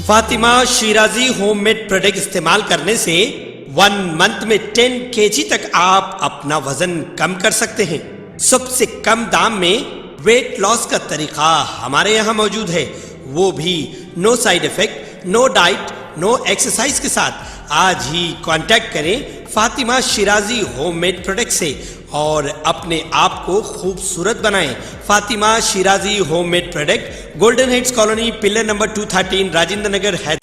Fatima Shirazi homemade product इस्तेमाल करने से 1 मंथ में 10 kg तक आप अपना वजन कम कर सकते हैं। सबसे कम दाम में वेट लॉस का तरीका हमारे यहाँ मौजूद है, वो भी no side effect, no diet, no exercise के साथ। आज ही कांटेक्ट करें फातिमा शिराजी होममेड प्रोडक्ट से और अपने आप को खूबसूरत बनाएं। Fatima Shirazi homemade product, golden heads colony, pillar number 213, Rajendra Nagar, Hyderabad.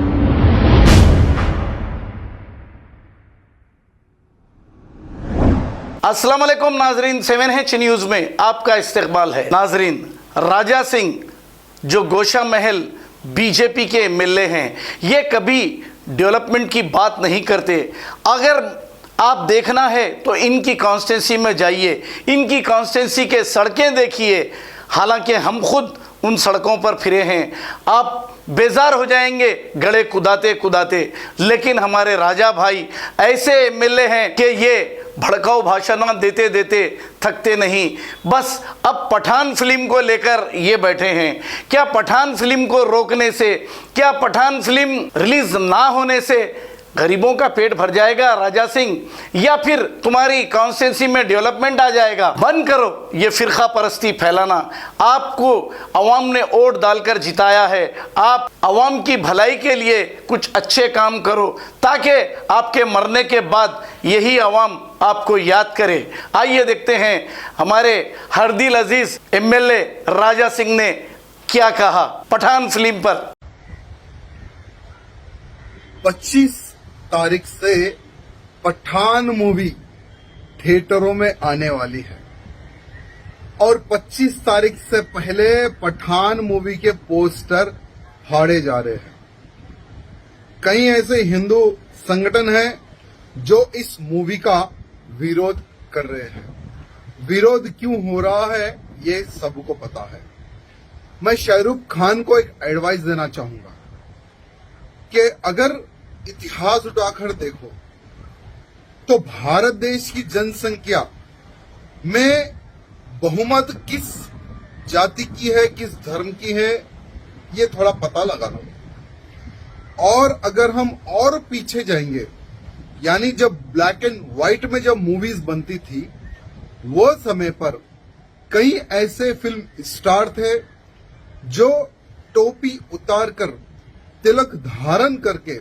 अस्सलाम वालेकुम नाजरीन, 7H न्यूज़ में आपका इस्तकबाल है। नाजरीन, राजा सिंह जो गोशा महल बीजेपी के एमएलए हैं, ये कभी डेवलपमेंट की बात नहीं करते। अगर आप देखना है तो इनकी कॉन्स्टिट्यूंसी में जाइए, इनकी कॉन्स्टिट्यूंसी के सड़कें देखिए। हालांकि हम खुद उन सड़कों पर फिरे हैं, आप बेजार हो जाएंगे गड़े कुदाते कुदाते। लेकिन हमारे राजा भाई ऐसे एमएलए हैं कि ये भड़काऊ भाषण देते देते थकते नहीं। बस अब पठान फिल्म को लेकर ये बैठे हैं। क्या पठान फिल्म को रोकने से, क्या पठान फिल्म रिलीज ना होने से गरीबों का पेट भर जाएगा राजा सिंह, या फिर तुम्हारी कॉन्स्टिट्यूंसी में डेवलपमेंट आ जाएगा? बंद करो ये फिरका परस्ती फैलाना। आपको अवाम ने वोट डालकर जिताया है, आप अवाम की भलाई के लिए कुछ अच्छे काम करो ताकि आपके मरने के बाद यही अवाम आपको याद करे। आइए देखते हैं हमारे हरदिल अजीज एमएलए राजा सिंह ने क्या कहा पठान फिल्म पर। 25 तारीख से पठान मूवी थिएटरों में आने वाली है और 25 तारीख से पहले पठान मूवी के पोस्टर फाड़े जा रहे हैं। कई ऐसे हिंदू संगठन हैं जो इस मूवी का विरोध कर रहे हैं। विरोध क्यों हो रहा है ये सबको पता है। मैं शाहरुख खान को एक एडवाइस देना चाहूंगा कि अगर इतिहास उठाकर देखो तो भारत देश की जनसंख्या में बहुमत किस जाति की है, किस धर्म की है, ये थोड़ा पता लगा लो। और अगर हम और पीछे जाएंगे, यानी जब ब्लैक एंड व्हाइट में जब मूवीज बनती थी, वो समय पर कई ऐसे फिल्म स्टार थे जो टोपी उतारकर, तिलक धारण करके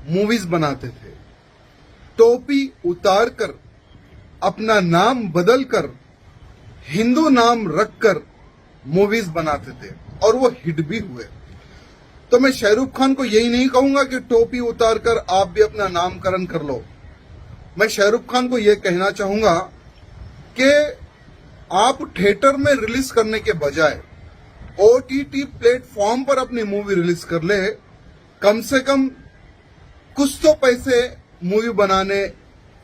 मूवीज बनाते थे। टोपी उतारकर, अपना नाम बदलकर, हिंदू नाम रखकर मूवीज बनाते थे और वो हिट भी हुए। तो मैं शाहरुख खान को यही नहीं कहूंगा कि टोपी उतारकर आप भी अपना नामकरण कर लो। मैं शाहरुख खान को यह कहना चाहूंगा कि आप थिएटर में रिलीज करने के बजाय OTT प्लेटफॉर्म पर अपनी मूवी रिलीज कर ले। कम से कम कुछ तो पैसे मूवी बनाने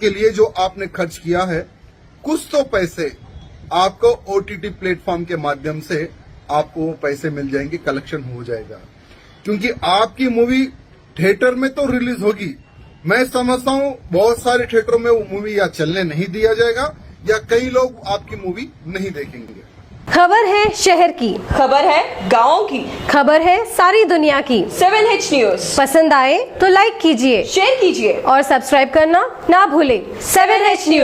के लिए जो आपने खर्च किया है, कुछ तो पैसे आपको OTT प्लेटफॉर्म के माध्यम से आपको वो पैसे मिल जाएंगे, कलेक्शन हो जाएगा। क्योंकि आपकी मूवी थिएटर में तो रिलीज होगी, मैं समझता हूं बहुत सारे थिएटरों में वो मूवी या चलने नहीं दिया जाएगा या कई लोग आपकी मूवी नहीं देखेंगे। खबर है शहर की, खबर है गाँव की, खबर है सारी दुनिया की। 7H न्यूज़ पसंद आए तो लाइक कीजिए, शेयर कीजिए और सब्सक्राइब करना ना भूलें। 7H news.